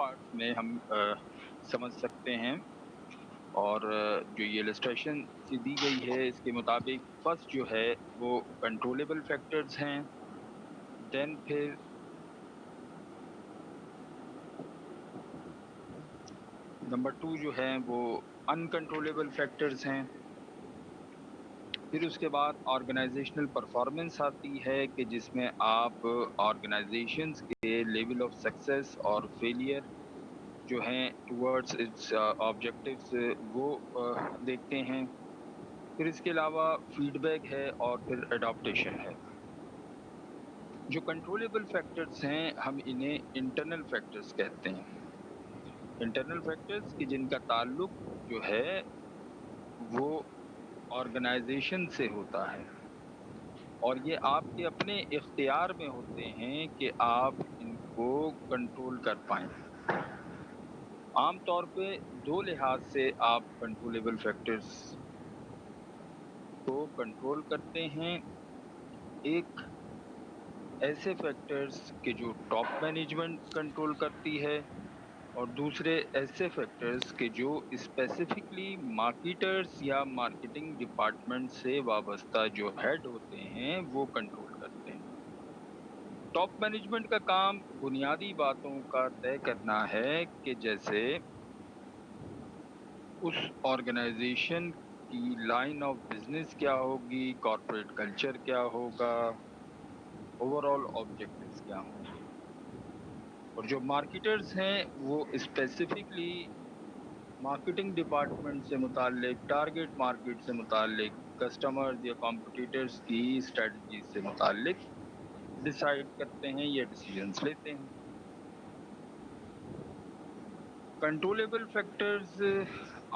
Parts میں ہم سمجھ سکتے ہیں، اور جو یہ السٹریشن دی گئی ہے اس کے مطابق فرسٹ جو ہے وہ کنٹرولیبل فیکٹرز ہیں، دین پھر نمبر 2 جو ہے وہ انکنٹرولیبل فیکٹرز ہیں، پھر اس کے بعد آرگنائزیشنل پرفارمنس آتی ہے کہ جس میں آپ آرگنائزیشنز کے لیول آف سکسیس اور فیلئر جو ہیں ٹورڈز اٹس آبجیکٹیوز وہ دیکھتے ہیں، پھر اس کے علاوہ فیڈ بیک ہے اور پھر اڈاپٹیشن ہے۔ جو کنٹرولیبل فیکٹرز ہیں ہم انہیں انٹرنل فیکٹرز کہتے ہیں، انٹرنل فیکٹرز کہ جن کا تعلق جو ہے وہ آرگنائزیشن سے ہوتا ہے، اور یہ آپ کے اپنے اختیار میں ہوتے ہیں کہ آپ ان کو کنٹرول کر پائیں۔ عام طور پہ دو لحاظ سے آپ کنٹرولیبل فیکٹرز کو کنٹرول کرتے ہیں، ایک ایسے فیکٹرز کہ جو ٹاپ مینجمنٹ کنٹرول کرتی ہے، اور دوسرے ایسے فیکٹرز کہ جو اسپیسیفکلی مارکیٹرز یا مارکیٹنگ ڈپارٹمنٹ سے وابستہ جو ہیڈ ہوتے ہیں وہ کنٹرول کرتے ہیں۔ ٹاپ مینجمنٹ کا کام بنیادی باتوں کا طے کرنا ہے کہ جیسے اس آرگنائزیشن کی لائن آف بزنس کیا ہوگی، کارپوریٹ کلچر کیا ہوگا، اوور آل آبجیکٹیوز کیا ہوں گے، اور جو مارکیٹرز ہیں وہ اسپیسیفکلی مارکیٹنگ ڈپارٹمنٹ سے متعلق، ٹارگیٹ مارکیٹ سے متعلق، کسٹمرز یا کمپٹیٹرز کی اسٹریٹجی سے متعلق ڈیسائیڈ کرتے ہیں یا ڈیسیجنز لیتے ہیں۔ Controllable factors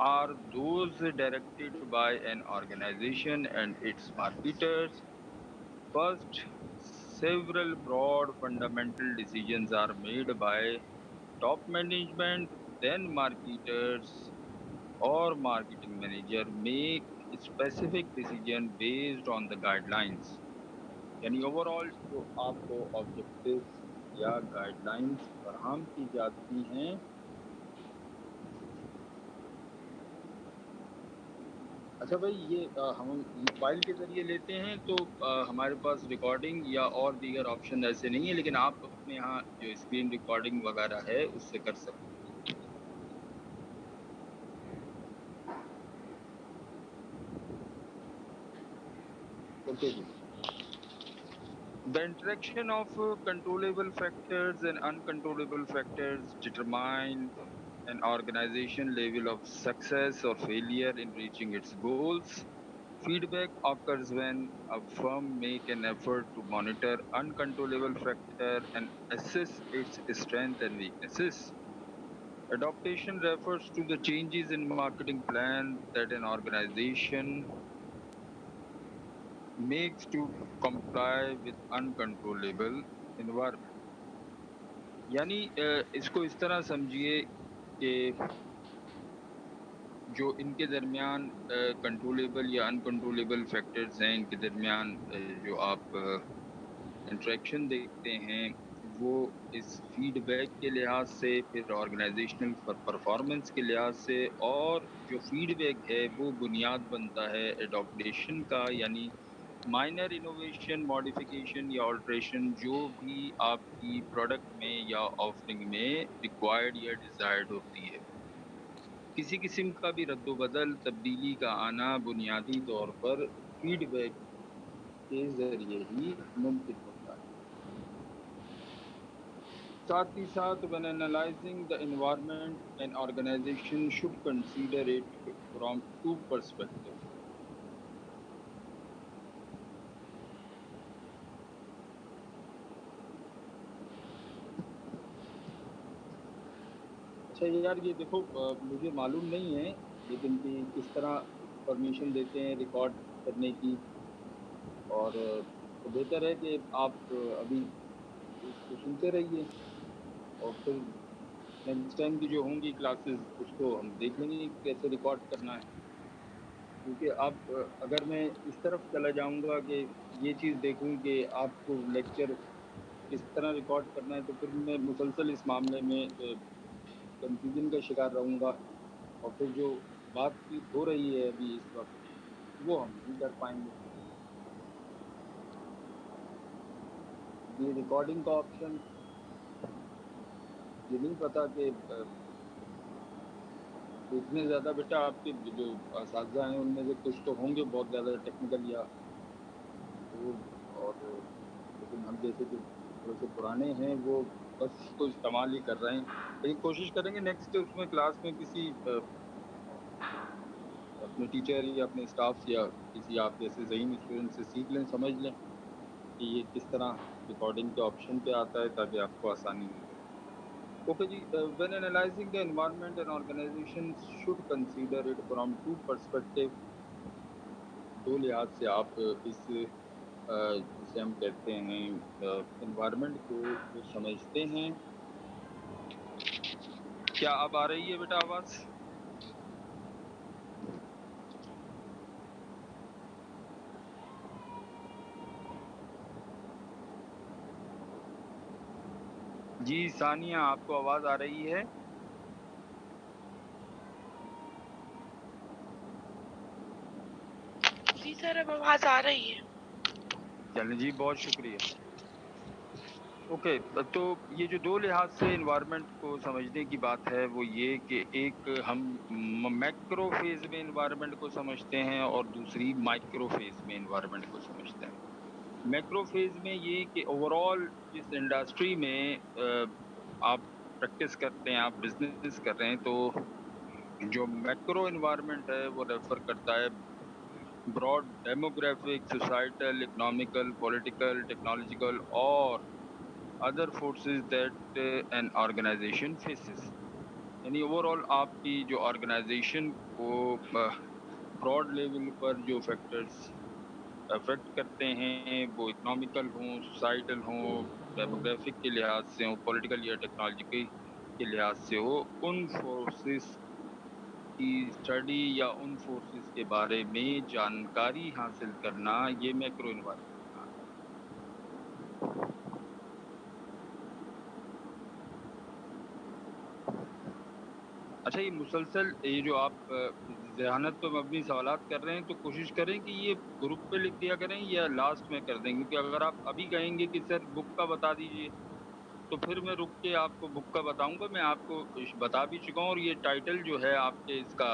are those directed by an organization and its marketers. First, several broad fundamental decisions are made by top management, then marketers or marketing manager make specific decision based on the guidelines. یعنی over all جو آپ کو objectives یا guide lines فراہم کی جاتی ہیں، اچھا بھائی یہ ہم فائل کے ذریعے لیتے ہیں تو ہمارے پاس ریکارڈنگ یا اور دیگر آپشن ایسے نہیں ہیں، لیکن آپ اپنے یہاں جو اسکرین ریکارڈنگ وغیرہ ہے اس سے کر سکتے ہیں۔ اوکے جی۔ The interaction of controllable factors and uncontrollable factors determine an organization level of success or failure in reaching its goals. Feedback occurs when a firm make an effort to monitor uncontrollable factor and assess its strength and weaknesses. Adaptation refers to the changes in marketing plan that an organization makes to comply with uncontrollable environment. یعنی اس کو اس طرح سمجھیے کہ جو ان کے درمیان controllable یا uncontrollable factors ہیں، ان کے درمیان جو آپ انٹریکشن دیکھتے ہیں وہ اس فیڈ بیک کے لحاظ سے، پھر آرگنائزیشنل پرفارمنس کے لحاظ سے، اور جو فیڈ بیک ہے وہ بنیاد بنتا ہے اڈاپٹیشن کا، یعنی مائنر انوویشن، ماڈیفیکیشن یا آلٹریشن جو بھی آپ کی پروڈکٹ میں یا آفرنگ میں ریکوائرڈ یا ڈیزائرڈ ہوتی ہے۔ کسی قسم کا بھی رد و بدل، تبدیلی کا آنا بنیادی طور پر فیڈ بیک کے ذریعے ہی ممکن ہوتا ہے۔ ساتھ ہی ساتھ when analyzing the environment, an organization should consider it from two perspectives. اچھا یار یہ دیکھو مجھے معلوم نہیں ہے لیکن کہ کس طرح پرمیشن دیتے ہیں ریکارڈ کرنے کی، اور تو بہتر ہے کہ آپ ابھی اس کو سنتے رہیے، اور پھر نیکسٹ ٹائم کی جو ہوں گی کلاسز اس کو ہم دیکھ لیں گے کیسے ریکارڈ کرنا ہے، کیونکہ اب اگر میں اس طرف چلا جاؤں گا کہ یہ چیز دیکھوں کہ آپ کو لیکچر کس طرح ریکارڈ کرنا ہے، تو پھر میں مسلسل اس معاملے میں کنفیوژن کا شکار رہوں گا اور پھر جو بات چیت ہو رہی ہے ابھی اس وقت وہ ہم نہیں کر پائیں گے. یہ ریکارڈنگ کا آپشن یہ نہیں پتا کہ اتنے زیادہ بیٹا آپ کے جو اساتذہ ہیں ان میں سے کچھ تو ہوں گے بہت زیادہ ٹیکنیکل یا وہ، اور لیکن ہم جیسے جو تھوڑے سے پرانے ہیں وہ بس اس کو استعمال ہی کر رہے ہیں. لیکن کوشش کریں گے نیکسٹ اس میں کلاس میں کسی اپنے ٹیچر یا اپنے اسٹاف یا کسی آپ جیسے ذہین اسٹوڈنٹ سے سیکھ لیں، سمجھ لیں کہ یہ کس طرح ریکارڈنگ کے آپشن پہ آتا ہے تاکہ آپ کو آسانی ہو. اوکے جی. When analysing the environment and organisation should consider it from two perspective. دو لحاظ سے آپ اس جسے ہم کہتے ہیں انوائرمنٹ کو وہ سمجھتے ہیں. کیا اب آ رہی ہے بیٹا آواز؟ جی ثانیہ آپ کو آواز آ رہی ہے؟ جی سر اب آواز آ رہی ہے. چلیں جی بہت شکریہ. اوکے تو یہ جو دو لحاظ سے انوائرمنٹ کو سمجھنے کی بات ہے وہ یہ کہ ایک ہم میکرو فیز میں انوائرمنٹ کو سمجھتے ہیں اور دوسری مائکرو فیز میں انوائرمنٹ کو سمجھتے ہیں. میکرو فیز میں یہ کہ اوور آل جس انڈسٹری میں آپ پریکٹس کرتے ہیں، آپ بزنس کر رہے ہیں، تو جو میکرو انوائرمنٹ ہے وہ ریفر کرتا ہے broad demographic, societal, economical, political, technological اور other forces that an organization faces. یعنی اوور آل آپ کی جو آرگنائزیشن کو براڈ لیول پر جو فیکٹرز افیکٹ کرتے ہیں وہ اکنامیکل ہوں، سوسائٹل ہوں، ڈیموگرافک کے لحاظ سے ہوں، پولیٹیکل یا ٹیکنالوجیکل کے لحاظ سے ہو، ان فورسز کی اسٹڈی یا ان فورسز کے بارے میں جانکاری حاصل کرنا یہ میکرو انوائرمنٹ. اچھا یہ مسلسل یہ جو آپ ذہانت پہ مبنی سوالات کر رہے ہیں تو کوشش کریں کہ یہ گروپ پہ لکھ دیا کریں یا لاسٹ میں کر دیں، کیونکہ اگر آپ ابھی کہیں گے کہ سر بک کا بتا دیجئے تو پھر میں رک کے آپ کو بک کا بتاؤں گا. میں آپ کو بتا بھی چکا ہوں، اور یہ ٹائٹل جو ہے آپ کے اس کا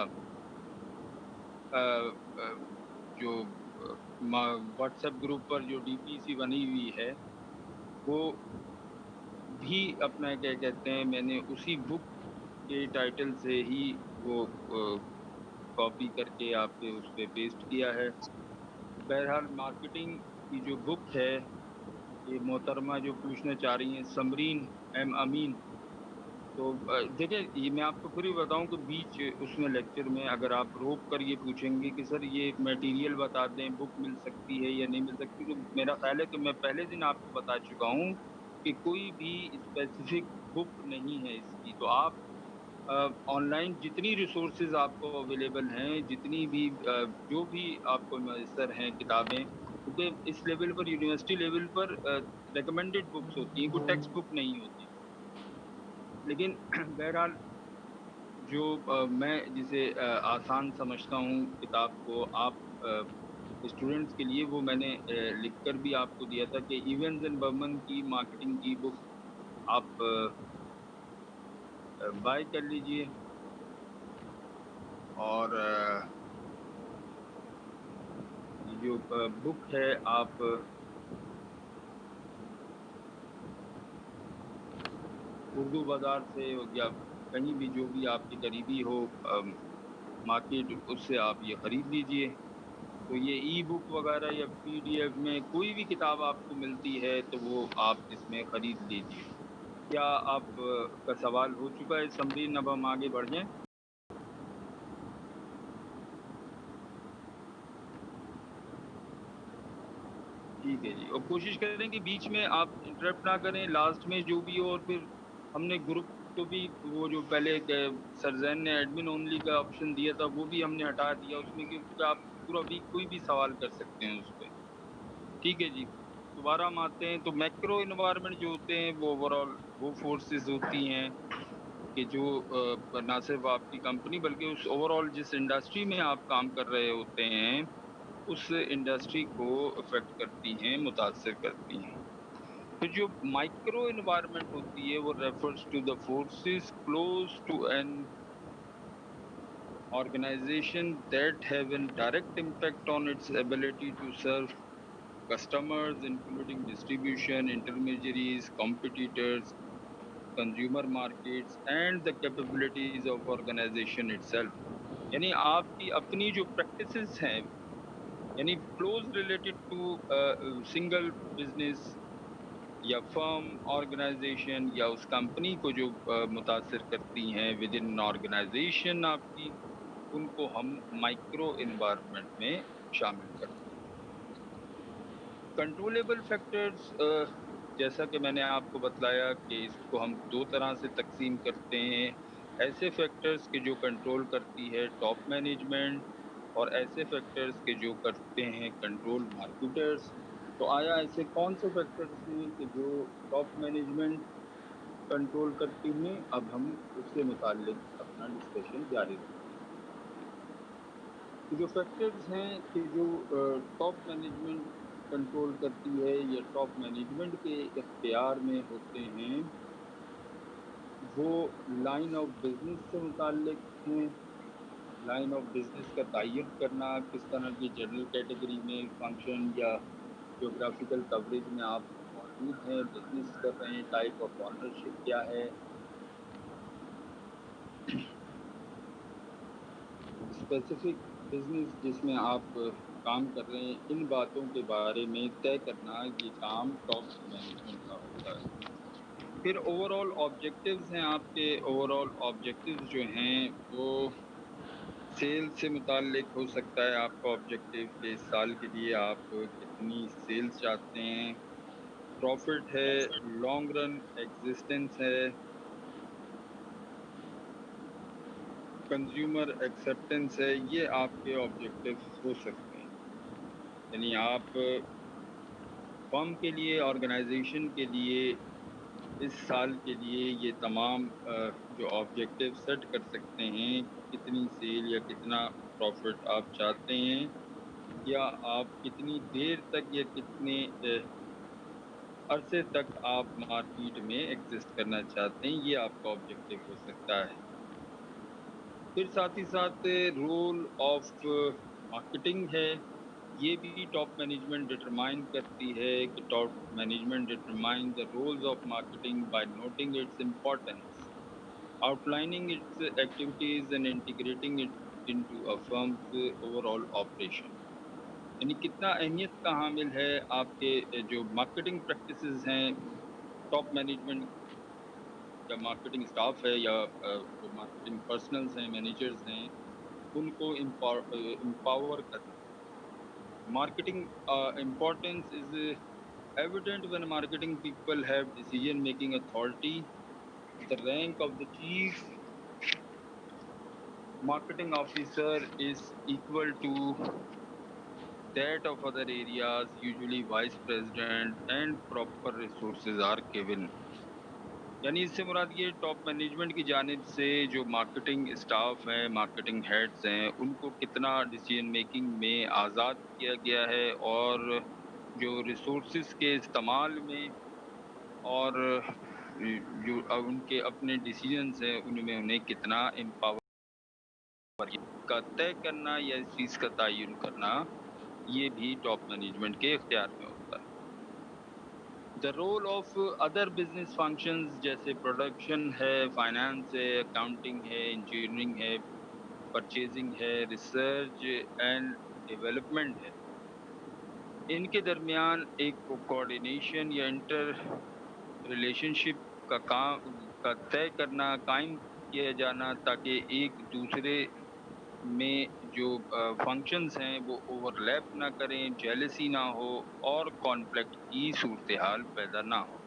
جو واٹس ایپ گروپ پر جو ڈی پی سی بنی ہوئی ہے وہ بھی اپنا کیا کہتے ہیں میں نے اسی بک کے ٹائٹل سے ہی وہ کاپی کر کے آپ کے اس پہ پیسٹ کیا ہے. بہرحال مارکیٹنگ کی جو بک ہے یہ محترمہ جو پوچھنا چاہ رہی ہیں سمرین ایم امین، تو دیکھیں یہ میں آپ کو پھر بھی بتاؤں کہ بیچ اس میں لیکچر میں اگر آپ روک کر یہ پوچھیں گے کہ سر یہ میٹیریل بتا دیں، بک مل سکتی ہے یا نہیں مل سکتی، تو میرا خیال ہے کہ میں پہلے دن آپ کو بتا چکا ہوں کہ کوئی بھی اسپیسیفک بک نہیں ہے اس کی. تو آپ آن لائن جتنی ریسورسز آپ کو اویلیبل ہیں، جتنی بھی جو بھی آپ کو میسر ہیں کتابیں، کیونکہ اس لیول پر یونیورسٹی لیول پر ریکمینڈڈ بکس ہوتی ہیں، کوئی ٹیکسٹ بک نہیں ہوتی. لیکن بہرحال جو میں جسے آسان سمجھتا ہوں کتاب کو آپ اسٹوڈنٹس کے لیے، وہ میں نے لکھ کر بھی آپ کو دیا تھا کہ ایونز اینڈ برمن کی مارکیٹنگ کی بک آپ بائی کر لیجئے. اور جو بک ہے آپ اردو بازار سے یا کہیں بھی جو بھی آپ کے قریبی ہو مارکیٹ، اس سے آپ یہ خرید لیجئے. تو یہ ای بک وغیرہ یا پی ڈی ایف میں کوئی بھی کتاب آپ کو ملتی ہے تو وہ آپ اس میں خرید لیجئے. کیا آپ کا سوال ہو چکا ہے سمرین؟ اب ہم آگے بڑھ جائیں. ٹھیک ہے جی، اور کوشش کریں کہ بیچ میں آپ انٹرپٹ نہ کریں، لاسٹ میں جو بھی ہو. اور پھر ہم نے گروپ کو بھی وہ جو پہلے سر زین نے ایڈمن اونلی کا آپشن دیا تھا وہ بھی ہم نے ہٹا دیا اس میں، کیونکہ آپ پورا ویک کوئی بھی سوال کر سکتے ہیں اس پہ. ٹھیک ہے جی، دوبارہ ہم آتے ہیں. تو میکرو انوائرمنٹ جو ہوتے ہیں وہ اوور آل وہ فورسز ہوتی ہیں کہ جو نہ صرف آپ کی کمپنی بلکہ اس اوور آل جس انڈسٹری میں آپ کام کر رہے ہوتے ہیں اس انڈسٹری کو افیکٹ کرتی ہیں، متاثر کرتی ہیں۔ پھر جو مائکرو انوائرمنٹ ہوتی ہے وہ refers to the forces close to an organization that have a direct impact on its ability to serve customers, including distribution, intermediaries, competitors, consumer markets, and the capabilities of organization itself. یعنی آپ کی اپنی جو practices ہیں یعنی close related to single business یا firm organization یا اس company کو جو متاثر کرتی ہیں ود ان آرگنائزیشن آپ کی، ان کو ہم مائکرو انوائرمنٹ میں شامل کرتے ہیں۔ کنٹرولیبل فیکٹرز، جیسا کہ میں نے آپ کو بتلایا کہ اس کو ہم دو طرح سے تقسیم کرتے ہیں، ایسے فیکٹرز کے جو کنٹرول کرتی ہے ٹاپ مینجمنٹ، اور ایسے فیکٹرز کے جو کرتے ہیں کنٹرول مارکیٹرز۔ تو آیا ایسے کون سے فیکٹرز ہیں کہ جو ٹاپ مینجمنٹ کنٹرول کرتی ہیں؟ اب ہم اس سے متعلق اپنا ڈسکشن جاری رکھیں۔ جو فیکٹرز ہیں کہ جو ٹاپ مینجمنٹ کنٹرول کرتی ہے یا ٹاپ مینجمنٹ کے اختیار میں ہوتے ہیں، وہ لائن آف بزنس سے متعلق ہیں۔ لائن آف بزنس کا تعین کرنا، کس طرح کی جنرل کیٹیگری میں فنکشن یا جیوگرافیکل کوریج میں آپ موجود ہیں، بزنس کر رہے ہیں، ٹائپ آف آنرشپ کیا ہے، اسپیسیفک بزنس جس میں آپ کام کر رہے ہیں، ان باتوں کے بارے میں طے کرنا، یہ کام ٹاپ مینجمنٹ کا ہوتا ہے۔ پھر اوور آل آبجیکٹیوز ہیں آپ کے، اوور آل آبجیکٹیوز جو ہیں وہ سیل سے متعلق ہو سکتا ہے آپ کا آبجیکٹیو کہ اس سال کے لیے آپ کتنی سیلز چاہتے ہیں، پروفٹ ہے، لانگ رن ایگزسٹنس ہے، کنزیومر ایکسیپٹنس ہے، یہ آپ کے آبجیکٹیو ہو سکتے ہیں۔ یعنی آپ فرم کے لیے، آرگنائزیشن کے لیے اس سال کے لیے یہ تمام جو آبجیکٹیو سیٹ کر سکتے ہیں، کتنی سیل یا کتنا پروفٹ آپ چاہتے ہیں، یا آپ کتنی دیر تک یا کتنے عرصے تک آپ مارکیٹ میں ایگزسٹ کرنا چاہتے ہیں، یہ آپ کا آبجیکٹیو ہو سکتا ہے۔ پھر ساتھ ہی ساتھ رول آف مارکیٹنگ ہے، یہ بھی ٹاپ مینجمنٹ ڈٹرمائن کرتی ہے کہ top management determine the roles of marketing by noting its importance, outlining its activities and integrating it into a firm's overall operation. یعنی کتنا اہمیت کا حامل ہے آپ کے جو مارکیٹنگ پریکٹسز ہیں، ٹاپ مینجمنٹ یا مارکیٹنگ اسٹاف ہے یا جو مارکیٹنگ پرسنلز ہیں، مینیجرز ہیں، ان کو امپاور کرنا۔ Marketing importance is evident when marketing people have decision making authority. The rank of the chief marketing officer is equal to that of other areas, usually vice president, and proper resources are given. یعنی اس سے مراد یہ top management کی جانب سے جو marketing staff ہیں، marketing heads ہیں، ان کو کتنا ڈیسیجن میکنگ میں آزاد کیا گیا ہے، اور جو ریسورسز کے استعمال میں اور جو ان کے اپنے ڈیسیجنز ہیں ان میں انہیں کتنا امپاور کا طے کرنا یا اس چیز کا تعین کرنا، یہ بھی ٹاپ مینجمنٹ کے اختیار میں ہوتا ہے۔ The role of other business functions جیسے پروڈکشن ہے، فائنانس ہے، اکاؤنٹنگ ہے، انجینئرنگ ہے، پرچیزنگ ہے، ریسرچ اینڈ ڈیولپمنٹ ہے، ان کے درمیان ایک کوآرڈینیشن یا انٹر ریلیشن شپ کا طے کرنا، قائم کیا جانا، تاکہ ایک دوسرے میں جو فنکشنز ہیں وہ اوور لیپ نہ کریں، جیلسی نہ ہو، اور کانفلکٹ کی صورتحال پیدا نہ ہو۔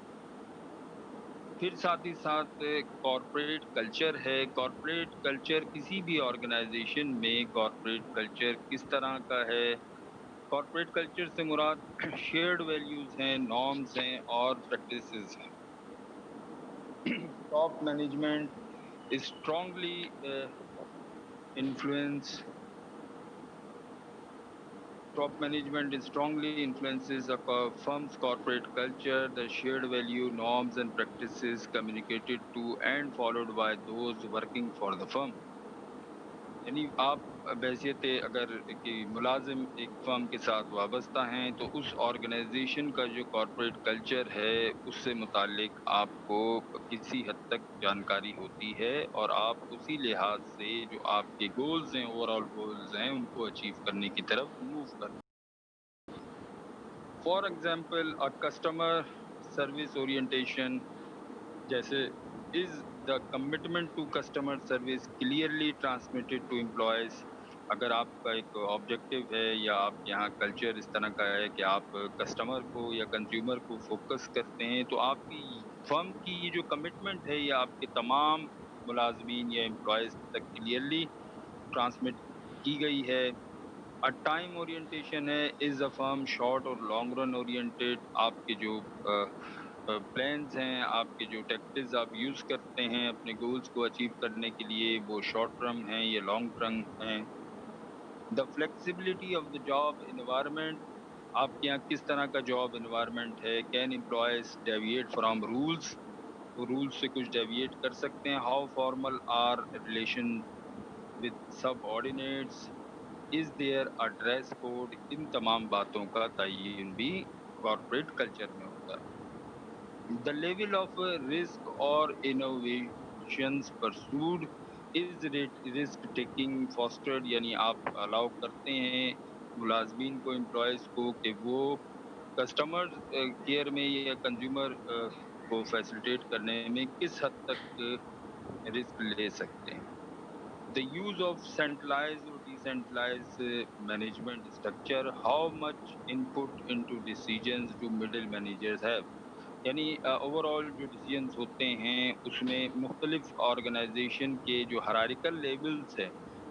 پھر ساتھ ہی ساتھ کارپوریٹ کلچر ہے۔ کارپوریٹ کلچر کسی بھی آرگنائزیشن میں کارپوریٹ کلچر کس طرح کا ہے؟ کارپوریٹ کلچر سے مراد شیئرڈ ویلیوز ہیں، نارمز ہیں، اور پریکٹسز ہیں۔ Top management strongly influence top management strongly influences a firm's corporate culture, the shared value, norms and practices communicated to and followed by those working for the firm. یعنی آپ بحیثیت اگر کہ ملازم ایک فرم کے ساتھ وابستہ ہیں تو اس آرگنائزیشن کا جو کارپوریٹ کلچر ہے اس سے متعلق آپ کو کسی حد تک جانکاری ہوتی ہے اور آپ اسی لحاظ سے جو آپ کے گولز ہیں اوور آل گولز ہیں ان کو اچیو کرنے کی طرف موو کرتے ہیں. For example customer service orientation جیسے از the commitment to customer service clearly transmitted to employees. اگر آپ کا ایک آبجیکٹو ہے یا آپ کے یہاں کلچر اس طرح کا ہے کہ آپ کسٹمر کو یا کنزیومر کو فوکس کرتے ہیں تو آپ کی فرم کی یہ جو کمٹمنٹ ہے یہ آپ کے تمام ملازمین یا امپلائیز تک کلیئرلی ٹرانسمٹ کی گئی ہے. ٹائم اورینٹیشن ہے از اے فرم شارٹ اور لانگ رن اورینٹیڈ. آپ کے جو پلانز ہیں آپ کے جو ٹیکٹکس آپ یوز کرتے ہیں اپنے گولز کو اچیو کرنے کے لیے وہ شارٹ ٹرم ہیں یا لانگ ٹرم ہیں. The flexibility of the job environment آپ کے یہاں کس طرح کا جاب انوائرمنٹ ہے. Can employees deviate from rules وہ رولز سے کچھ ڈیویٹ کر سکتے ہیں. How formal are relation with subordinates is there a dress code. ان تمام باتوں کا تعین بھی کارپوریٹ کلچر میں ہوتا ہے. The level of risk or innovations pursued is risk taking fostered. یعنی آپ الاؤ کرتے ہیں ملازمین کو امپلائیز کو کہ وہ کسٹمر کیئر میں یا کنزیومر کو فیسلٹیٹ کرنے میں کس حد تک رسک لے سکتے ہیں. The use of centralized or decentralized management structure, how much input into decisions do middle managers have. یعنی اوور آل جو ڈیسیجنز ہوتے ہیں اس میں مختلف آرگنائزیشن کے جو ہرارکل لیولز ہے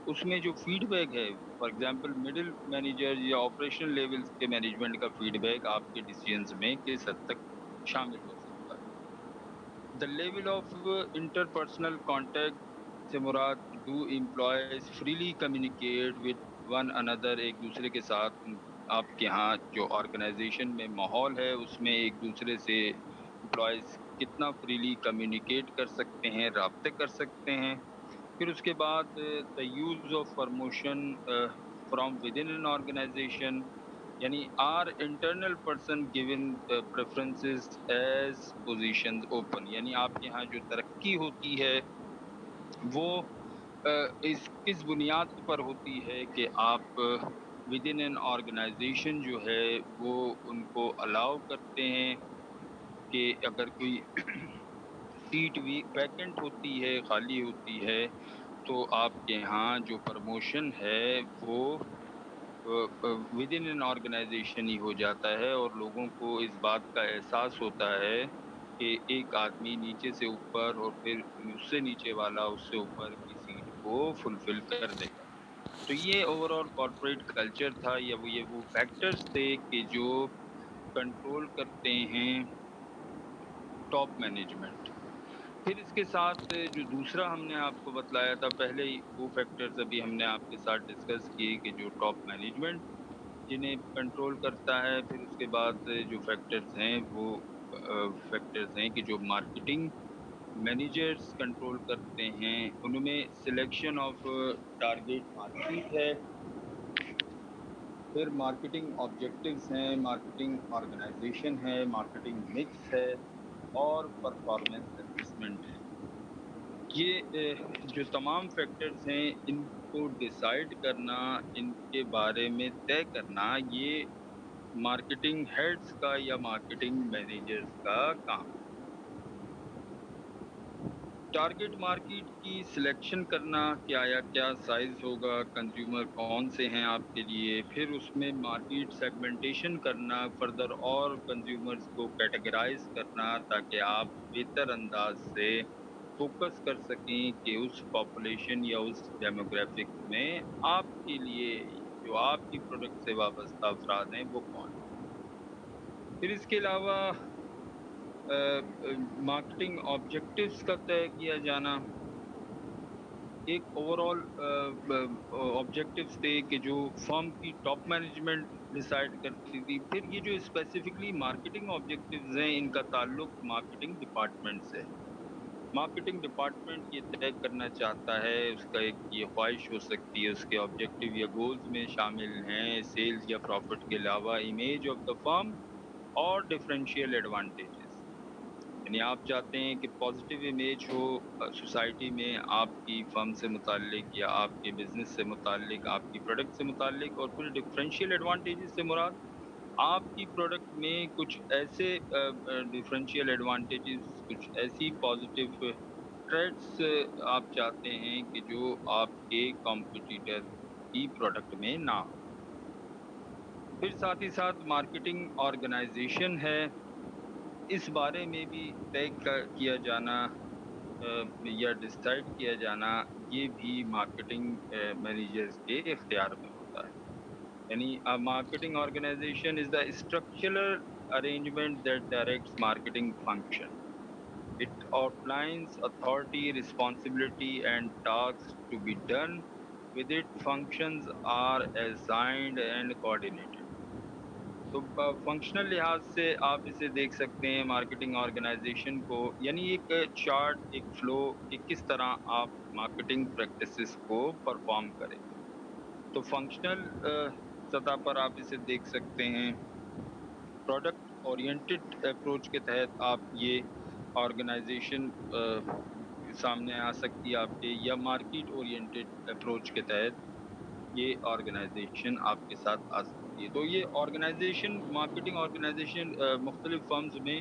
اس میں جو فیڈ بیک ہے فار ایگزامپل مڈل مینیجر یا آپریشنل لیولز کے مینجمنٹ کا فیڈ بیک آپ کے ڈیسیجنز میں کس حد تک شامل ہو سکتا ہے. The level of interpersonal contact سے مراد do employees freely communicate with one another. ایک دوسرے کے ساتھ آپ کے ہاں جو آرگنائزیشن میں ماحول ہے اس میں ایک دوسرے سے امپلائیز کتنا فریلی کمیونیکیٹ کر سکتے ہیں رابطے کر سکتے ہیں. پھر اس کے بعد the use of promotion from within an organisation یعنی are internal person given preferences as positions open. یعنی آپ کے یہاں جو ترقی ہوتی ہے وہ اس کس بنیاد پر ہوتی ہے کہ آپ ود ان این آرگنائزیشن جو ہے وہ ان کو الاؤ کرتے ہیں کہ اگر کوئی سیٹ ویکنٹ ہوتی ہے خالی ہوتی ہے تو آپ کے یہاں جو پرموشن ہے وہ ود ان این آرگنائزیشن ہی ہو جاتا ہے اور لوگوں کو اس بات کا احساس ہوتا ہے کہ ایک آدمی نیچے سے اوپر اور پھر اس سے نیچے والا اس سے اوپر کی سیٹ کو فلفل کر دے گا. تو یہ اوور آل کارپوریٹ کلچر تھا یا وہ فیکٹرز تھے کہ جو کنٹرول کرتے ہیں ٹاپ مینجمنٹ. پھر اس کے ساتھ جو دوسرا ہم نے آپ کو بتلایا تھا پہلے ہی وہ فیکٹرز ابھی ہم نے آپ کے ساتھ ڈسکس کیے کہ جو ٹاپ مینجمنٹ جنہیں کنٹرول کرتا ہے. پھر اس کے بعد جو فیکٹرز ہیں وہ فیکٹرز ہیں کہ جو مارکیٹنگ مینیجرز کنٹرول کرتے ہیں. ان میں سلیکشن آف ٹارگیٹ مارکیٹ ہے, پھر مارکیٹنگ آبجیکٹیوز ہیں, مارکیٹنگ آرگنائزیشن ہے, مارکیٹنگ مکس ہے اور پرفارمنس اسسمنٹ ہے. یہ جو تمام فیکٹرز ہیں ان کو ڈیسائیڈ کرنا, ان کے بارے میں طے کرنا یہ مارکیٹنگ ہیڈز کا یا مارکیٹنگ مینیجرز کا کام. ٹارگیٹ مارکیٹ کی سلیکشن کرنا کہ آیا کیا سائز ہوگا, کنزیومر کون سے ہیں آپ کے لیے, پھر اس میں مارکیٹ سیگمنٹیشن کرنا فردر اور کنزیومرز کو کیٹیگرائز کرنا تاکہ آپ بہتر انداز سے فوکس کر سکیں کہ اس پاپولیشن یا اس ڈیموگرافک میں آپ کے لیے جو آپ کی پروڈکٹ سے وابستہ افراد ہیں وہ کون ہیں. پھر اس کے علاوہ مارکیٹنگ آبجیکٹیوز کا طے کیا جانا, ایک اوور آل آبجیکٹیوز تھے کہ جو فرم کی ٹاپ مینجمنٹ ڈیسائیڈ کرتی تھی. پھر یہ جو اسپیسیفکلی مارکیٹنگ آبجیکٹیوز ہیں ان کا تعلق مارکیٹنگ ڈپارٹمنٹ سے. مارکیٹنگ ڈپارٹمنٹ یہ طے کرنا چاہتا ہے، اس کا ایک یہ خواہش ہو سکتی ہے، اس کے آبجیکٹیو یا گولز میں شامل ہیں سیلز یا پروفٹ کے علاوہ امیج آف دا فرم اور ڈفرینشیل ایڈوانٹیجز. یعنی آپ چاہتے ہیں کہ پازیٹیو امیج ہو سوسائٹی میں آپ کی فرم سے متعلق یا آپ کے بزنس سے متعلق، آپ کی پروڈکٹ سے متعلق، اور پھر ڈفرینشیل ایڈوانٹیجز سے مراد آپ کی پروڈکٹ میں کچھ ایسے ڈفرینشیل ایڈوانٹیجز، کچھ ایسی پازیٹیو ٹریڈس آپ چاہتے ہیں کہ جو آپ کے کمپٹیٹر کی پروڈکٹ میں نہ ہو. پھر ساتھ ہی ساتھ مارکیٹنگ آرگنائزیشن ہے، اس بارے میں بھی طے کیا جانا یا ڈسائڈ کیا جانا یہ بھی مارکیٹنگ مینیجرز کے اختیار میں ہوتا ہے. یعنی marketing organisation is the structural arrangement that directs marketing function. It outlines authority, responsibility, and tasks to be done with it. Functions are assigned and coordinated. تو فنکشنل لحاظ سے آپ اسے دیکھ سکتے ہیں مارکیٹنگ آرگنائزیشن کو، یعنی ایک چارٹ، ایک فلو کہ کس طرح آپ مارکیٹنگ پریکٹسز کو پرفارم کریں. تو فنکشنل سطح پر آپ اسے دیکھ سکتے ہیں پروڈکٹ اورینٹڈ اپروچ کے تحت آپ یہ آرگنائزیشن سامنے آ سکتی ہے آپ کے، یا مارکیٹ اورینٹڈ اپروچ کے تحت یہ آرگنائزیشن آپ کے ساتھ آ سکتی ہے. تو یہ آرگنائزیشن، مارکیٹنگ آرگنائزیشن مختلف فرمز میں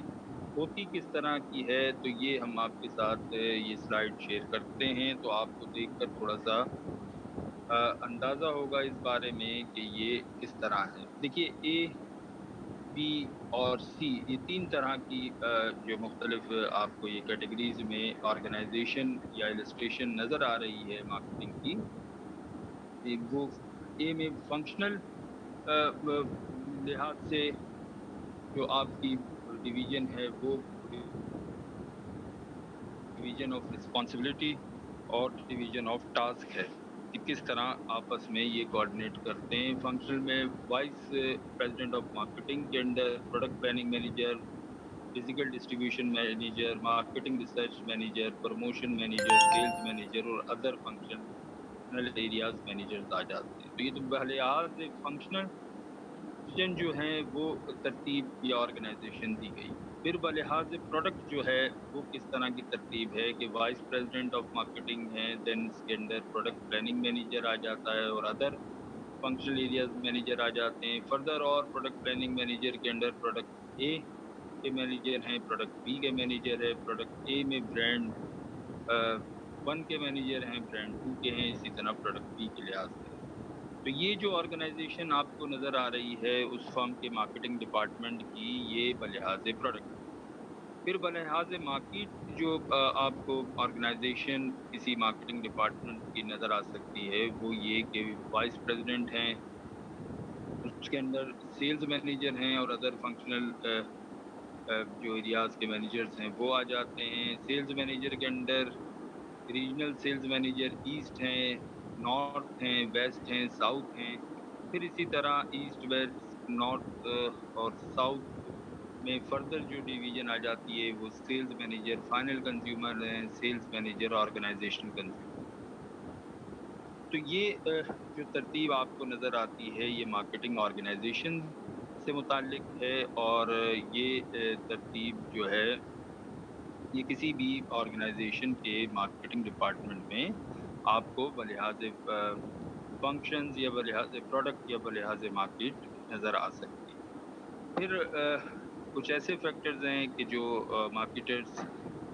ہوتی کس طرح کی ہے، تو یہ ہم آپ کے ساتھ یہ سلائیڈ شیئر کرتے ہیں، تو آپ کو دیکھ کر تھوڑا سا اندازہ ہوگا اس بارے میں کہ یہ کس طرح ہے. دیکھیے اے، بی اور سی، یہ تین طرح کی جو مختلف آپ کو یہ کیٹیگریز میں آرگنائزیشن یا السٹریشن نظر آ رہی ہے مارکیٹنگ کی. وہ اے میں فنکشنل لحاظ سے جو آپ کی ڈویژن ہے وہ ڈویژن آف رسپانسبلٹی اور ڈویژن آف ٹاسک ہے کہ کس طرح آپس میں یہ کوآرڈینیٹ کرتے ہیں. فنکشنل میں وائس پریزیڈنٹ آف مارکیٹنگ کے under product planning manager, physical distribution manager, marketing research manager, promotion manager, sales manager اور ادر فنکشنل ایریاز مینیجرز آ جاتے ہیں. تو یہ تو بلحاظ فنکشنل جو ہیں وہ ترتیب یا آرگنائزیشن دی گئی. پھر بلحاظ پروڈکٹ جو ہے وہ کس طرح کی ترتیب ہے کہ وائس پریزیڈنٹ آف مارکیٹنگ ہے، دین اس کے اندر پروڈکٹ پلاننگ مینیجر آ جاتا ہے اور ادر فنکشنل ایریاز مینیجر آ جاتے ہیں. فردر اور پروڈکٹ پلاننگ مینیجر کے انڈر پروڈکٹ اے کے مینیجر ہیں، پروڈکٹ بی کے مینیجر ہے، پروڈکٹ اے میں برانڈ 1 کے مینیجر ہیں، برانڈ 2 کے ہیں، اسی طرح پروڈکٹ بی کے لحاظ سے. تو یہ جو آرگنائزیشن آپ کو نظر آ رہی ہے اس فرم کے مارکیٹنگ ڈپارٹمنٹ کی، یہ بلحاظ پروڈکٹ. پھر بلحاظ مارکیٹ جو آپ کو آرگنائزیشن کسی مارکیٹنگ ڈپارٹمنٹ کی نظر آ سکتی ہے وہ یہ کہ وائس پریزیڈنٹ ہیں، اس کے اندر سیلز مینیجر ہیں اور ادر فنکشنل جو ایریاز کے مینیجرز ہیں وہ آ جاتے ہیں. سیلز مینیجر کے اندر ریجنل سیلز مینیجر ایسٹ ہیں، نارتھ ہیں، ویسٹ ہیں، ساؤتھ ہیں. پھر اسی طرح ایسٹ، ویسٹ، نارتھ اور ساؤتھ میں فردر جو ڈویژن آ جاتی ہے وہ سیلز مینیجر فائنل کنزیومر ہیں، سیلز مینیجر آرگنائزیشنل کنزیومر. تو یہ جو ترتیب آپ کو نظر آتی ہے یہ مارکیٹنگ آرگنائزیشن سے متعلق ہے، اور یہ ترتیب جو ہے یہ کسی بھی آرگنائزیشن کے مارکیٹنگ ڈپارٹمنٹ میں آپ کو بلحاظ فنکشنز یا بلحاظ پروڈکٹ یا بلحاظ مارکیٹ نظر آ سکتی. پھر کچھ ایسے فیکٹرز ہیں کہ جو مارکیٹرز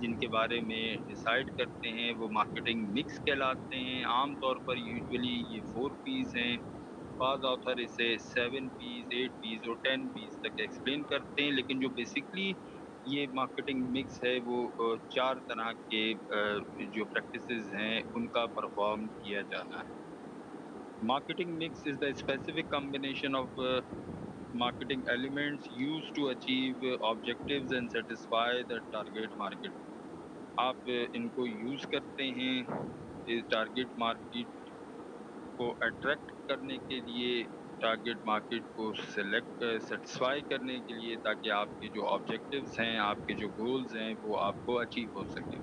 جن کے بارے میں ڈیسائیڈ کرتے ہیں وہ مارکیٹنگ مکس کہلاتے ہیں. عام طور پر یوزولی یہ 4 پیز ہیں، بعض آتھر اسے 7 پیز، 8 پیز اور 10 پیز تک ایکسپلین کرتے ہیں، لیکن جو بیسکلی یہ مارکیٹنگ مکس ہے وہ 4 طرح کے جو پریکٹسز ہیں ان کا پرفارم کیا جانا ہے. Marketing mix is the specific combination of marketing elements used to achieve objectives and satisfy the target market. آپ ان کو یوز کرتے ہیں ٹارگیٹ مارکیٹ کو اٹریکٹ کرنے کے لیے، ٹارگیٹ مارکیٹ کو سیٹسفائی کرنے کے لیے، تاکہ آپ کے جو آبجیکٹیوز ہیں، آپ کے جو گولز ہیں، وہ آپ کو اچیو ہو سکیں۔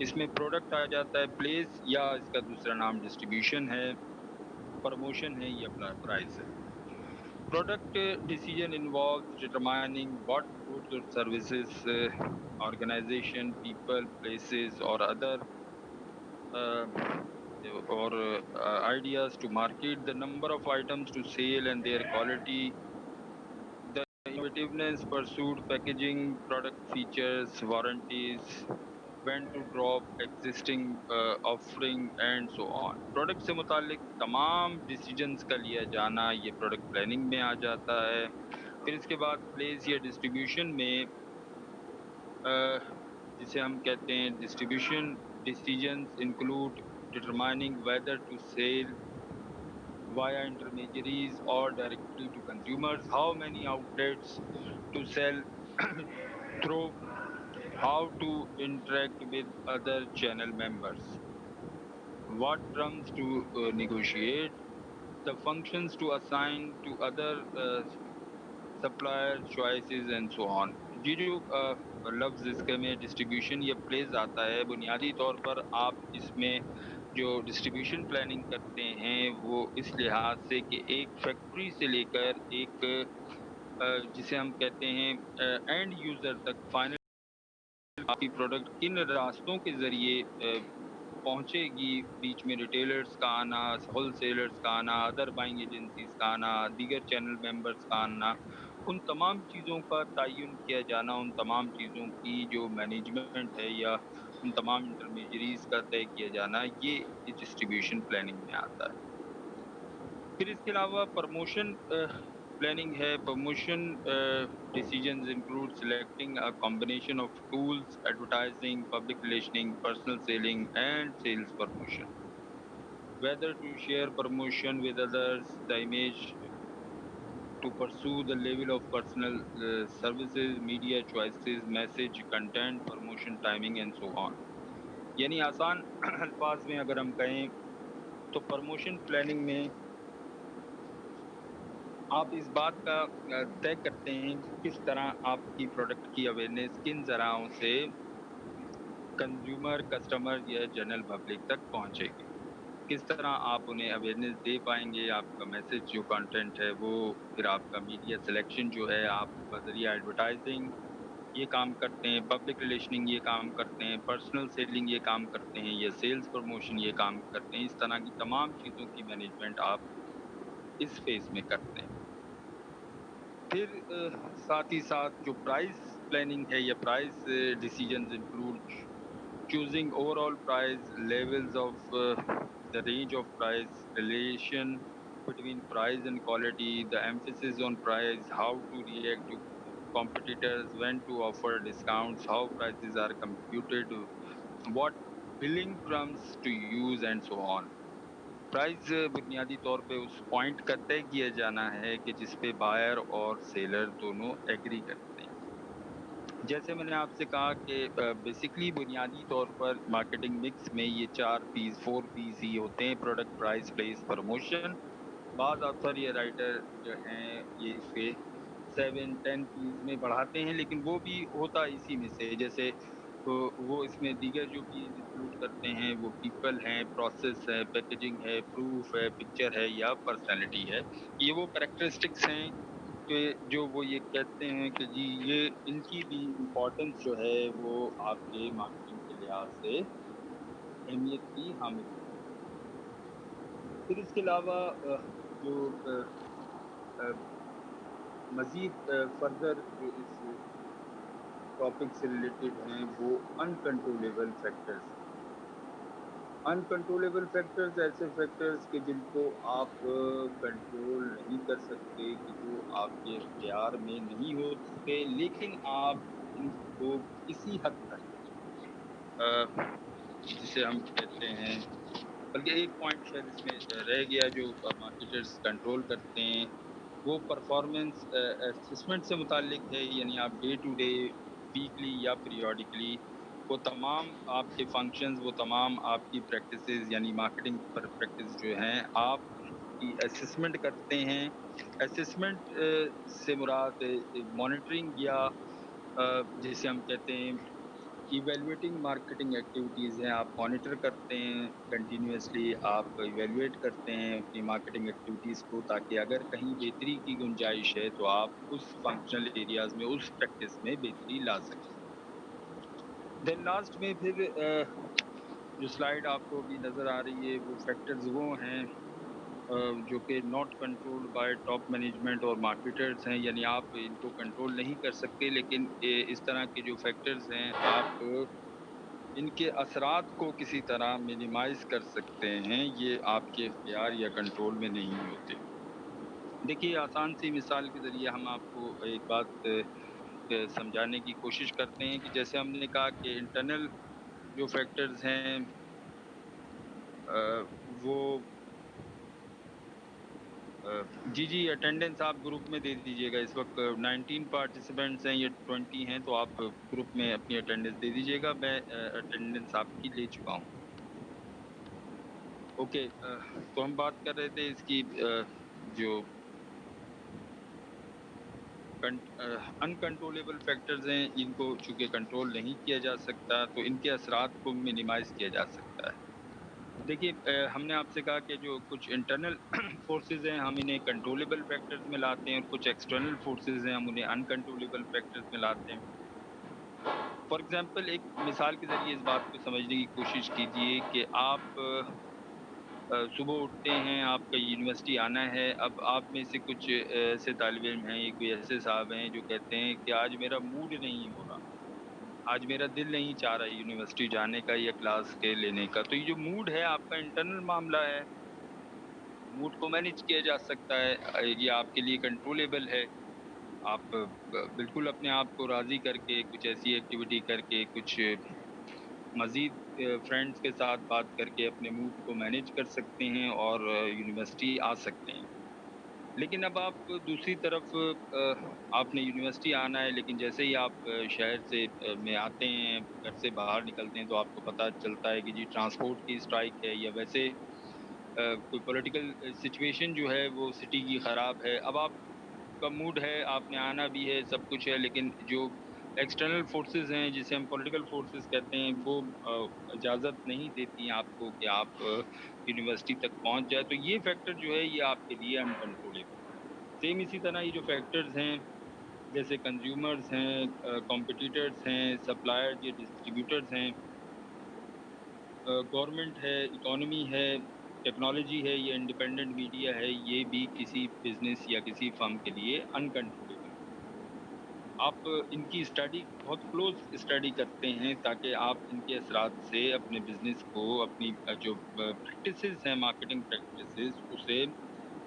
اس میں پروڈکٹ آ جاتا ہے، پلیس یا اس کا دوسرا نام ڈسٹریبیوشن ہے، پروموشن ہے یا پرائز ہے۔ Product decision involves determining what goods اور سروسز آرگنائزیشن پیپل پلیسز اور other or ideas to market, the number of items to sell and their quality, the innovativeness pursued, packaging, product features, warranties, when to drop existing offering and so on. Product سے متعلق تمام decisions کا لیا جانا یہ product planning میں آ جاتا ہے۔ پھر اس کے بعد پلیس یا ڈسٹریبیوشن میں جسے ہم کہتے ہیں distribution decisions include determining whether to sell via intermediaries or directly to consumers, how many outlets to sell through, how to interact with other channel members, what terms to negotiate, the functions to assign to other supplier choices and so on. یہ جو لفظ اس کے میں distribution یا place آتا ہے، بنیادی طور پر آپ اس میں جو ڈسٹریبیوشن پلاننگ کرتے ہیں وہ اس لحاظ سے کہ ایک فیکٹری سے لے کر ایک جسے ہم کہتے ہیں اینڈ یوزر تک، فائنل آپ کی پروڈکٹ کن راستوں کے ذریعے پہنچے گی، بیچ میں ریٹیلرز کا آنا، ہول سیلرز کا آنا، ادر بائنگ ایجنسیز کا آنا، دیگر چینل ممبرز کا آنا، ان تمام چیزوں کا تعین کیا جانا، ان تمام چیزوں کی جو مینجمنٹ ہے یا ان تمام انٹرمیڈیریز کا طے کیا جانا، یہ ڈسٹریبیوشن پلاننگ میں آتا ہے۔ پھر اس کے علاوہ پروموشن پلاننگ ہے۔ Promotion decisions include selecting a combination of tools, advertising, public relationing, personal selling, and sales promotion. Whether to share promotion with others, the image to pursue the level of personal services, media choices, message, content, promotion, timing, and so on. یعنی آسان الفاظ میں اگر ہم کہیں تو promotion planning میں آپ اس بات کا طے کرتے ہیں کہ کس طرح آپ کی پروڈکٹ کی اویئرنیس کن ذرائعوں سے کنزیومر، کسٹمر یا جنرل پبلک تک پہنچے گی، کس طرح آپ انہیں اویئرنیس دے پائیں گے، آپ کا میسج جو کنٹینٹ ہے وہ، پھر آپ کا میڈیا سلیکشن جو ہے، آپ بذریعہ ایڈورٹائزنگ یہ کام کرتے ہیں، پبلک ریلیشننگ یہ کام کرتے ہیں، پرسنل سیلنگ یہ کام کرتے ہیں، یا سیلز پروموشن یہ کام کرتے ہیں، اس طرح کی تمام چیزوں کی مینجمنٹ آپ اس فیز میں کرتے ہیں۔ پھر ساتھ ہی ساتھ جو پرائز پلاننگ ہے یا price decisions include choosing overall price, levels of the range of price, relation between price and quality, the emphasis on price, how to react to competitors, when to offer discounts, how prices are computed, what billing terms to use and so on. Price بنیادی طور پہ اس point کا طے کیا جانا ہے کہ جس پہ بائر اور سیلر دونوں ایگری کرتے ہیں۔ جیسے میں نے آپ سے کہا کہ بیسکلی بنیادی طور پر مارکیٹنگ مکس میں یہ 4 پیز ہی ہوتے ہیں: پروڈکٹ، پرائس، پلیس، پروموشن۔ بعض آتھر یا رائٹر جو ہیں یہ اس کے 7-10 پیز میں بڑھاتے ہیں، لیکن وہ بھی ہوتا اسی میں سے، جیسے وہ اس میں دیگر جو پیز انکلوڈ کرتے ہیں وہ پیپل ہیں، پروسیس ہے، پیکیجنگ ہے، پروف ہے، پکچر ہے یا پرسنالٹی ہے۔ یہ وہ کریکٹرسٹکس ہیں کہ جو وہ یہ کہتے ہیں کہ جی یہ ان کی بھی امپورٹنس جو ہے وہ آپ کے مارکیٹنگ کے لحاظ سے اہمیت کی حامل ہے۔ پھر اس کے علاوہ جو مزید فردر جو اس ٹاپک سے ریلیٹڈ ہیں وہ انکنٹرولیبل فیکٹرز ہیں۔ انکنٹرولیبل فیکٹرز ایسے فیکٹرز کہ جن کو آپ کنٹرول نہیں کر سکتے، کہ جو آپ کے اختیار میں نہیں ہوتے، لیکن آپ ان کو کسی حد تک جسے ہم کہتے ہیں، بلکہ ایک پوائنٹ شاید اس میں رہ گیا جو مارکیٹرز کنٹرول کرتے ہیں، وہ پرفارمنس اسسمنٹ سے متعلق ہے، یعنی آپ ڈے ٹو ڈے، ویکلی یا پیریوڈیکلی وہ تمام آپ کے فنکشنز، وہ تمام آپ کی پریکٹسز یعنی مارکیٹنگ پر پریکٹس جو ہیں آپ کی اسسمنٹ کرتے ہیں. اسسمنٹ سے مراد مانیٹرنگ یا جسے ہم کہتے ہیں ایویلویٹنگ مارکیٹنگ ایکٹیویٹیز ہیں. آپ مانیٹر کرتے ہیں کنٹینیوسلی، آپ ایویلویٹ کرتے ہیں اپنی مارکیٹنگ ایکٹیویٹیز کو، تاکہ اگر کہیں بہتری کی گنجائش ہے تو آپ اس فنکشنل ایریاز میں، اس پریکٹس میں بہتری لا سکیں. دین لاسٹ میں پھر جو سلائیڈ آپ کو ابھی نظر آ رہی ہے وہ فیکٹرز وہ ہیں جو کہ not controlled by top management اور مارکیٹرز ہیں. یعنی آپ ان کو کنٹرول نہیں کر سکتے، لیکن اس طرح کے جو فیکٹرز ہیں آپ ان کے اثرات کو کسی طرح منیمائز کر سکتے ہیں. یہ آپ کے اختیار یا کنٹرول میں نہیں ہوتے. دیکھیے آسان سی مثال کے ذریعے ہم آپ کو ایک بات سمجھانے کی کوشش کرتے ہیں کہ جیسے ہم نے کہا کہ انٹرنل جو فیکٹرز ہیں وہ جی اٹینڈنس آپ گروپ میں دے دیجیے گا. اس وقت 19 پارٹیسپینٹس ہیں، یہ 20 ہیں، تو آپ گروپ میں اپنی اٹینڈنس دے دیجیے گا. میں اٹینڈنس آپ کی لے چکا ہوں. اوکے، تو ہم بات کر رہے تھے اس کی جو انکنٹرولیبل فیکٹرز ہیں، ان کو چونکہ کنٹرول نہیں کیا جا سکتا تو ان کے اثرات کو منیمائز کیا جا سکتا ہے. دیکھیے ہم نے آپ سے کہا کہ جو کچھ انٹرنل فورسز ہیں ہم انہیں کنٹرولیبل فیکٹرز میں لاتے ہیں، اور کچھ ایکسٹرنل فورسز ہیں ہم انہیں انکنٹرولیبل فیکٹرز میں لاتے ہیں. فار ایگزامپل ایک مثال کے ذریعے اس بات کو سمجھنے کی کوشش کیجئے کہ آپ صبح اٹھتے ہیں، آپ کا یونیورسٹی آنا ہے. اب آپ میں سے کچھ ایسے طالب علم ہیں یا کوئی ایسے صاحب ہیں جو کہتے ہیں کہ آج میرا موڈ نہیں ہو رہا، آج میرا دل نہیں چاہ رہا یونیورسٹی جانے کا یا کلاس کے لینے کا. تو یہ جو موڈ ہے آپ کا انٹرنل معاملہ ہے، موڈ کو مینیج کیا جا سکتا ہے، یہ آپ کے لیے کنٹرولیبل ہے. آپ بالکل اپنے آپ کو راضی کر کے کچھ ایسی ایکٹیویٹی کر کے، کچھ مزید فرینڈز کے ساتھ بات کر کے اپنے موڈ کو مینیج کر سکتے ہیں اور یونیورسٹی آ سکتے ہیں. لیکن اب آپ دوسری طرف آپ نے یونیورسٹی آنا ہے، لیکن جیسے ہی آپ شہر سے میں آتے ہیں، گھر سے باہر نکلتے ہیں، تو آپ کو پتہ چلتا ہے کہ جی ٹرانسپورٹ کی اسٹرائک ہے، یا ویسے کوئی پولیٹیکل سچویشن جو ہے وہ سٹی کی خراب ہے. اب آپ کا موڈ ہے، آپ نے آنا بھی ہے، سب کچھ ہے، لیکن جو ایکسٹرنل فورسز ہیں جسے ہم پولیٹیکل فورسز کہتے ہیں، وہ اجازت نہیں دیتی ہیں آپ کو کہ آپ یونیورسٹی تک پہنچ جائے. تو یہ فیکٹر جو ہے یہ آپ کے لیے انکنٹرولیبل. سیم اسی طرح یہ جو فیکٹرز ہیں جیسے کنزیومرز ہیں، کمپٹیٹرز ہیں، سپلائرز یا ڈسٹریبیوٹرز ہیں، گورنمنٹ ہے، اکانومی ہے، ٹیکنالوجی ہے یا انڈیپینڈنٹ میڈیا ہے، یہ بھی کسی بزنس یا کسی فرم کے لیے انکنٹرولیبل. آپ ان کی اسٹڈی بہت کلوز اسٹڈی کرتے ہیں تاکہ آپ ان کے اثرات سے اپنے بزنس کو، اپنی جو پریکٹسز ہیں مارکیٹنگ پریکٹسز، اسے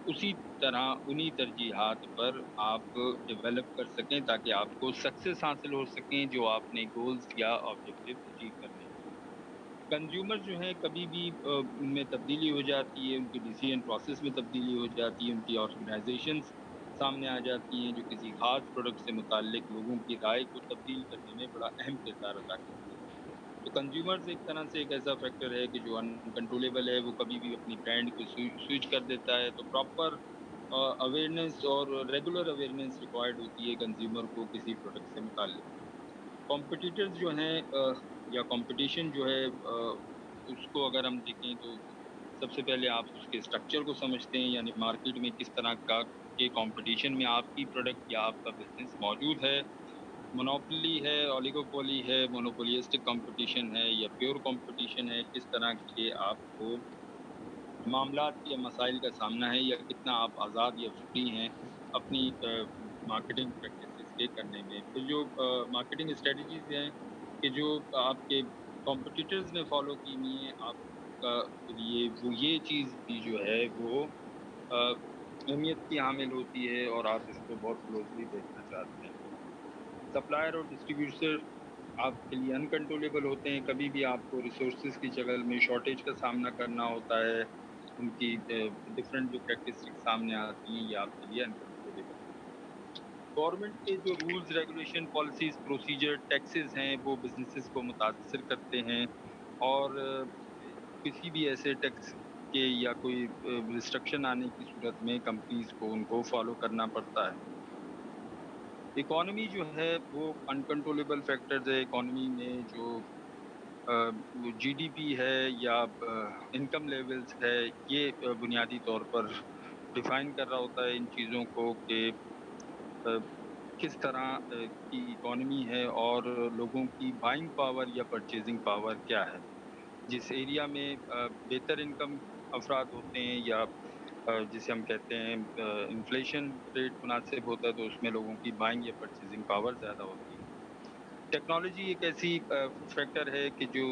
اسی طرح انہی ترجیحات پر آپ ڈیولپ کر سکیں تاکہ آپ کو سکسیس حاصل ہو سکیں جو آپ نے گولز یا آبجیکٹیو اچیو کرنے ہیں. کنزیومر جو ہیں کبھی بھی ان میں تبدیلی ہو جاتی ہے، ان کی ڈیسیژن پروسیس میں تبدیلی ہو جاتی ہے، ان کی آرگنائزیشنز سامنے آ جاتی ہیں جو کسی خاص پروڈکٹ سے متعلق لوگوں کی رائے کو تبدیل کرنے میں بڑا اہم کردار ادا کرتی ہیں. تو کنزیومرز ایک طرح سے ایک ایسا فیکٹر ہے کہ جو انکنٹرولیبل ہے، وہ کبھی بھی اپنی برانڈ کو سوئچ کر دیتا ہے. تو پراپر اویئرنیس اور ریگولر اویئرنیس ریکوائرڈ ہوتی ہے کنزیومر کو کسی پروڈکٹ سے متعلق. کمپٹیٹرز جو ہیں یا کمپٹیشن جو ہے اس کو اگر ہم دیکھیں تو سب سے پہلے آپ اس کے اسٹرکچر کو سمجھتے ہیں، یعنی مارکیٹ میں کس طرح کا کے کمپٹیشن میں آپ کی پروڈکٹ یا آپ کا بزنس موجود ہے. مونوپلی ہے، اولیگوپولی ہے، مونوپولیسٹک کمپٹیشن ہے یا پیور کمپٹیشن ہے، کس طرح کے آپ کو معاملات یا مسائل کا سامنا ہے، یا کتنا آپ آزاد یا فری ہیں اپنی مارکیٹنگ پریکٹسز کے کرنے میں. پھر جو مارکیٹنگ اسٹریٹجیز ہیں کہ جو آپ کے کمپٹیٹرز نے فالو کی ہوئی ہیں، آپ کا لیے وہ یہ چیز بھی جو ہے وہ اہمیت کی حامل ہوتی ہے اور آپ اس کو بہت کلوزلی دیکھنا چاہتے ہیں. سپلائر اور ڈسٹریبیوٹر آپ کے لیے انکنٹرولیبل ہوتے ہیں. کبھی بھی آپ کو ریسورسز کی شکل میں شارٹیج کا سامنا کرنا ہوتا ہے، ان کی ڈفرینٹ جو کریکٹرسٹک سامنے آتی ہیں، یہ آپ کے لیے انکنٹرولیبل. گورنمنٹ کے جو rules regulation policies procedure taxes ہیں وہ بزنسز کو متاثر کرتے ہیں، اور کسی بھی ایسے ٹیکس کے یا کوئی ریسٹرکشن آنے کی صورت میں کمپنیز کو ان کو فالو کرنا پڑتا ہے۔ اکانومی جو ہے وہ انکنٹرولیبل فیکٹرز ہے، اکانومی میں جو جی ڈی پی ہے یا انکم لیولز ہے، یہ بنیادی طور پر ڈیفائن کر رہا ہوتا ہے ان چیزوں کو کہ کس طرح کی اکانومی ہے اور لوگوں کی بائنگ پاور یا پرچیزنگ پاور کیا ہے۔ جس ایریا میں بہتر انکم افراد ہوتے ہیں یا جسے ہم کہتے ہیں انفلیشن ریٹ مناسب ہوتا ہے، تو اس میں لوگوں کی بائنگ یا پرچیزنگ پاور زیادہ ہوتی ہے۔ ٹیکنالوجی ایک ایسی فیکٹر ہے کہ جو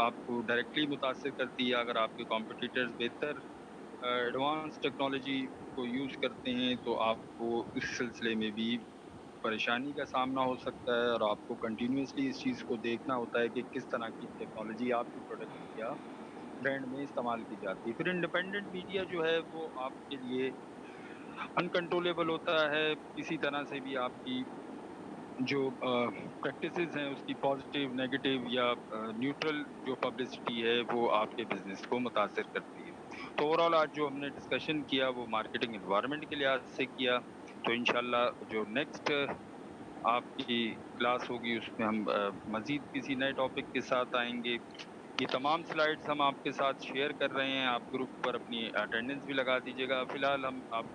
آپ کو ڈائریکٹلی متاثر کرتی ہے۔ اگر آپ کے کمپٹیٹرز بہتر ایڈوانس ٹیکنالوجی کو یوز کرتے ہیں تو آپ کو اس سلسلے میں بھی پریشانی کا سامنا ہو سکتا ہے، اور آپ کو کنٹینیوسلی اس چیز کو دیکھنا ہوتا ہے کہ کس طرح کی ٹیکنالوجی آپ کے پروڈکٹ یا برانڈ میں استعمال کی جاتی ہے۔ پھر انڈیپینڈنٹ میڈیا جو ہے وہ آپ کے لیے انکنٹرولیبل ہوتا ہے، کسی طرح سے بھی آپ کی جو پریکٹسز ہیں اس کی پازیٹیو نیگیٹو یا نیوٹرل جو پبلسٹی ہے وہ آپ کے بزنس کو متاثر کرتی ہے۔ تو اوور آل آج جو ہم نے ڈسکشن کیا وہ مارکیٹنگ انوائرمنٹ کے لحاظ سے کیا، تو انشاءاللہ جو نیکسٹ آپ کی کلاس ہوگی اس میں ہم مزید کسی نئے ٹاپک کے ساتھ آئیں گے۔ یہ تمام سلائیڈز ہم آپ کے ساتھ شیئر کر رہے ہیں، آپ گروپ پر اپنی اٹینڈنس بھی لگا دیجیے گا۔ فی الحال ہم آپ